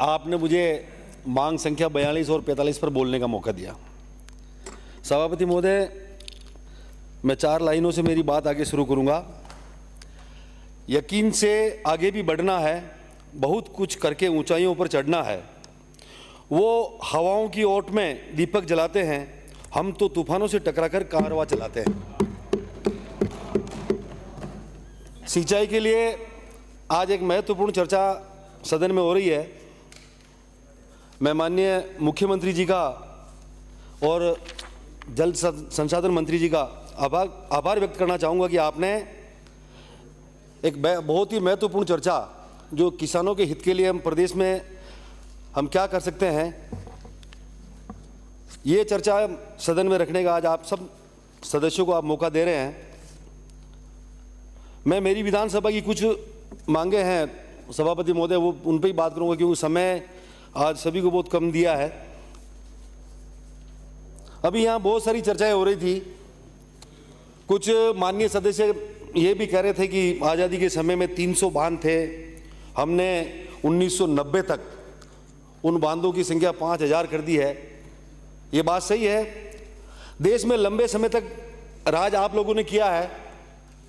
आपने मुझे मांग संख्या 42 और 45 पर बोलने का मौका दिया। सभापति महोदय, मैं 4 लाइनों से मेरी बात आगे शुरू करूंगा। यकीन से आगे भी बढ़ना है, बहुत कुछ करके ऊंचाइयों पर चढ़ना है। वो हवाओं की ओट में दीपक जलाते हैं, हम तो तूफानों से टकराकर कारवां चलाते हैं। सिंचाई के लिए आज एक महत्वपूर्ण चर्चा सदन में हो रही है। मैं माननीय मुख्यमंत्री जी का और जल संसाधन मंत्री जी का आभार व्यक्त करना चाहूँगा कि आपने एक बहुत ही महत्वपूर्ण चर्चा, जो किसानों के हित के लिए हम प्रदेश में हम क्या कर सकते हैं, ये चर्चा सदन में रखने का आज आप सब सदस्यों को आप मौका दे रहे हैं। मैं मेरी विधानसभा की कुछ मांगे हैं सभापति महोदय, वो उन पर ही बात करूंगा क्योंकि समय आज सभी को बहुत कम दिया है। अभी यहाँ बहुत सारी चर्चाएं हो रही थी। कुछ माननीय सदस्य ये भी कह रहे थे कि आज़ादी के समय में 300 बांध थे, हमने 1990 तक उन बांधों की संख्या 5000 कर दी है। ये बात सही है। देश में लंबे समय तक राज आप लोगों ने किया है,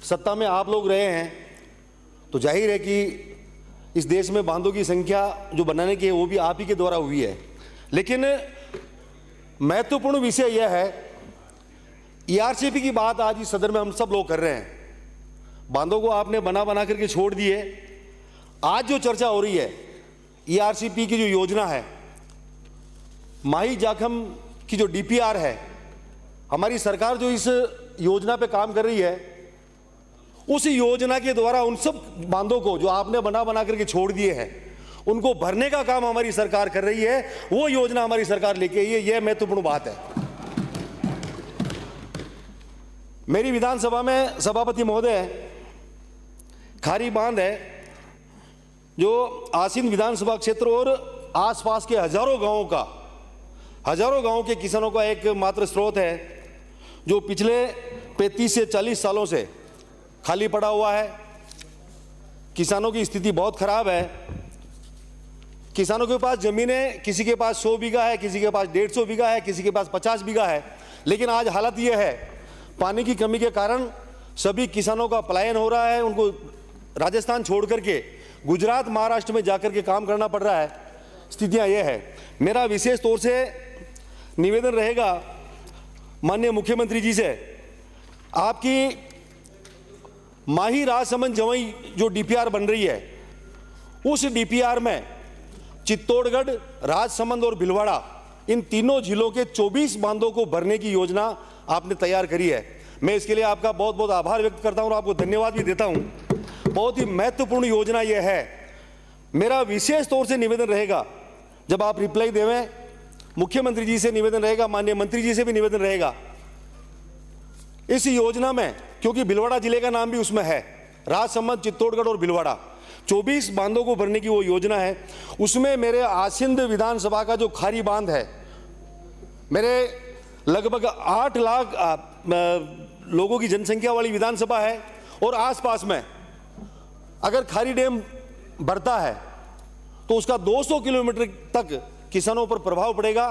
सत्ता में आप लोग रहे हैं, तो जाहिर है कि इस देश में बांधों की संख्या जो बनाने की है वो भी आप ही के द्वारा हुई है। लेकिन महत्वपूर्ण विषय यह है, ईआरसीपी की बात आज इस सदन में हम सब लोग कर रहे हैं। बांधों को आपने बना करके छोड़ दिए। आज जो चर्चा हो रही है, ईआरसीपी की जो योजना है, माही जाखम की जो डीपीआर है, हमारी सरकार जो इस योजना पे काम कर रही है, उस योजना के द्वारा उन सब बांधों को जो आपने बना करके छोड़ दिए हैं, उनको भरने का काम हमारी सरकार कर रही है। वो योजना हमारी सरकार लेके आई है। यह महत्वपूर्ण बात है। मेरी विधानसभा में सभापति महोदय, खारी बांध है जो आसीन विधानसभा क्षेत्र और आसपास के हजारों गांवों के किसानों का एक मात्र स्रोत है, जो पिछले 35 से 40 सालों से खाली पड़ा हुआ है। किसानों की स्थिति बहुत खराब है। किसानों के पास जमीनें, किसी के पास 100 बीघा है, किसी के पास 150 बीघा है, किसी के पास 50 बीघा है। लेकिन आज हालत यह है, पानी की कमी के कारण सभी किसानों का पलायन हो रहा है। उनको राजस्थान छोड़ करके गुजरात, महाराष्ट्र में जाकर के काम करना पड़ रहा है। स्थितियां यह है। मेरा विशेष तौर से निवेदन रहेगा माननीय मुख्यमंत्री जी से, आपकी माही राजसमंद जवई जो डीपीआर बन रही है, उस डीपीआर में चित्तौड़गढ़, राजसमंद और भीलवाड़ा, इन तीनों जिलों के 24 बांधों को भरने की योजना आपने तैयार करी है। मैं इसके लिए आपका बहुत बहुत आभार व्यक्त करता हूं और आपको धन्यवाद भी देता हूं। बहुत ही महत्वपूर्ण योजना यह है। मेरा विशेष तौर से निवेदन रहेगा, जब आप रिप्लाई देवें, मुख्यमंत्री जी से निवेदन रहेगा, माननीय मंत्री जी से भी निवेदन रहेगा, इस योजना में, क्योंकि भीलवाड़ा जिले का नाम भी उसमें है, राजसमंद, चित्तौड़गढ़ और भीलवाड़ा, 24 बांधों को भरने की वो योजना है। उसमें मेरे आसिंद विधानसभा का जो खारी बांध है, मेरे लगभग 8 लाख लोगों की जनसंख्या वाली विधानसभा है, और आसपास में अगर खारी डैम भरता है तो उसका 200 किलोमीटर तक किसानों पर प्रभाव पड़ेगा।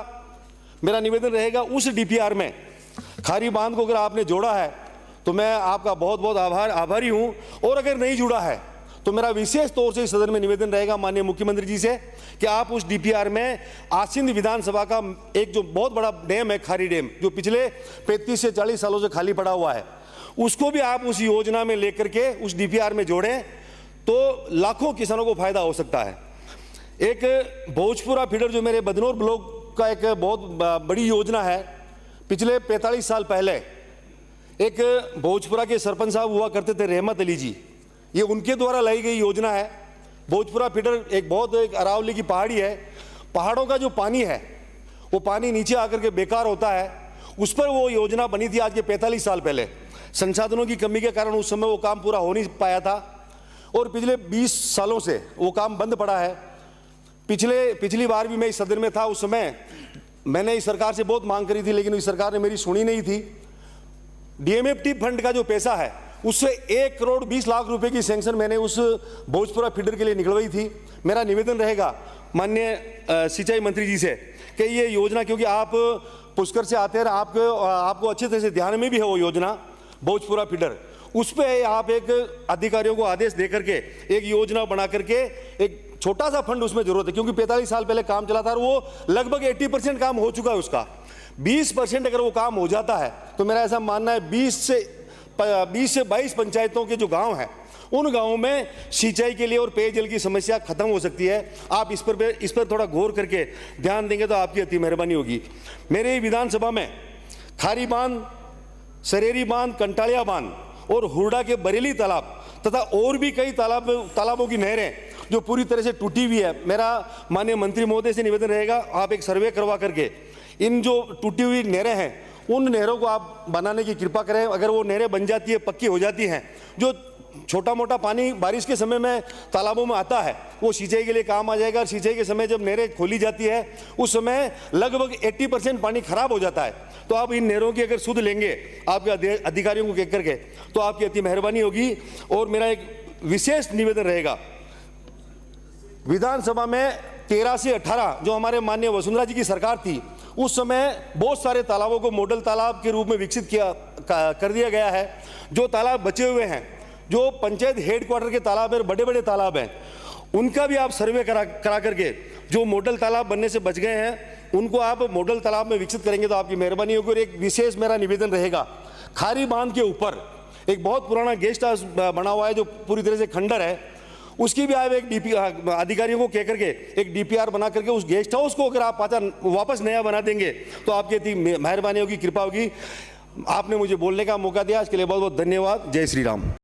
मेरा निवेदन रहेगा, उस डीपीआर में खारी बांध को अगर आपने जोड़ा है तो मैं आपका बहुत बहुत आभारी हूं, और अगर नहीं जुड़ा है तो मेरा विशेष तौर से इस सदन में निवेदन रहेगा माननीय मुख्यमंत्री जी से कि आप उस डीपीआर में आसिंद विधानसभा का एक जो बहुत बड़ा डैम है, खारी डैम, जो पिछले 35 से 40 सालों से खाली पड़ा हुआ है, उसको भी आप उस योजना में लेकर के उस डीपीआर में जोड़ें, तो लाखों किसानों को फायदा हो सकता है। एक भोजपुरा फीडर जो मेरे बदनौर ब्लॉक का एक बहुत बड़ी योजना है। पिछले 45 साल पहले एक भोजपुरा के सरपंच साहब हुआ करते थे, रहमत अली जी, ये उनके द्वारा लाई गई योजना है। भोजपुरा फीडर एक अरावली की पहाड़ी है। पहाड़ों का जो पानी है वो पानी नीचे आकर के बेकार होता है, उस पर वो योजना बनी थी आज के 45 साल पहले। संसाधनों की कमी के कारण उस समय वो काम पूरा हो नहीं पाया था, और पिछले 20 सालों से वो काम बंद पड़ा है। पिछली बार भी मैं इस सदन में था, उस समय मैंने इस सरकार से बहुत मांग करी थी, लेकिन इस सरकार ने मेरी सुनी नहीं थी। डीएमएफटी फंड का जो पैसा है, उससे 1 करोड़ 20 लाख रुपए की सैंक्शन मैंने उस भोजपुरा फीडर के लिए निकलवाई थी। मेरा निवेदन रहेगा माननीय सिंचाई मंत्री जी से कि ये योजना, क्योंकि आप पुष्कर से आते हैं, आपको अच्छी तरह से ध्यान में भी है वो योजना भोजपुरा फीडर, उस पर आप एक अधिकारियों को आदेश दे करके एक योजना बना करके एक छोटा सा फंड उसमें जरूरत है, क्योंकि 45 साल पहले काम चला था और वो लगभग 80% काम हो चुका है उसका। 20% अगर वो काम हो जाता है तो मेरा ऐसा मानना है 20 से 22 पंचायतों के जो गांव हैं उन गांवों में सिंचाई के लिए और पेयजल की समस्या खत्म हो सकती है। आप इस पर थोड़ा गौर करके ध्यान देंगे तो आपकी अति मेहरबानी होगी। मेरे विधानसभा में खारी बांध, सरेरी बांध, कंटालिया बांध और हुरडा के बरेली तालाब तथा और भी कई तालाबों की नहरें जो पूरी तरह से टूटी हुई है। मेरा माननीय मंत्री महोदय से निवेदन रहेगा, आप एक सर्वे करवा करके इन जो टूटी हुई नहरें हैं उन नहरों को आप बनाने की कृपा करें। अगर वो नहरें बन जाती है, पक्की हो जाती हैं, जो छोटा मोटा पानी बारिश के समय में तालाबों में आता है वो सिंचाई के लिए काम आ जाएगा। सिंचाई के समय जब नहरें खोली जाती है उस समय लगभग 80% पानी खराब हो जाता है। तो आप इन नहरों की अगर सुध लेंगे आपके अधिकारियों को कह करके तो आपकी अति मेहरबानी होगी। और मेरा एक विशेष निवेदन रहेगा, विधानसभा में 13 से 18 जो हमारे माननीय वसुंधरा जी की सरकार थी उस समय बहुत सारे तालाबों को मॉडल तालाब के रूप में विकसित कर दिया गया है। जो तालाब बचे हुए हैं, जो पंचायत हेडक्वार्टर के तालाब है, बड़े बड़े तालाब हैं, उनका भी आप सर्वे करा करके जो मॉडल तालाब बनने से बच गए हैं उनको आप मॉडल तालाब में विकसित करेंगे तो आपकी मेहरबानी होगी। और एक विशेष मेरा निवेदन रहेगा, खारी बांध के ऊपर एक बहुत पुराना गेस्ट हाउस बना हुआ है जो पूरी तरह से खंडर है, उसकी भी आप एक अधिकारियों को कह करके एक DPR बना करके उस गेस्ट हाउस को अगर आप वापस नया बना देंगे तो आपकी अति मेहरबानी होगी, कृपा होगी। आपने मुझे बोलने का मौका दिया, इसके लिए बहुत बहुत धन्यवाद। जय श्री राम।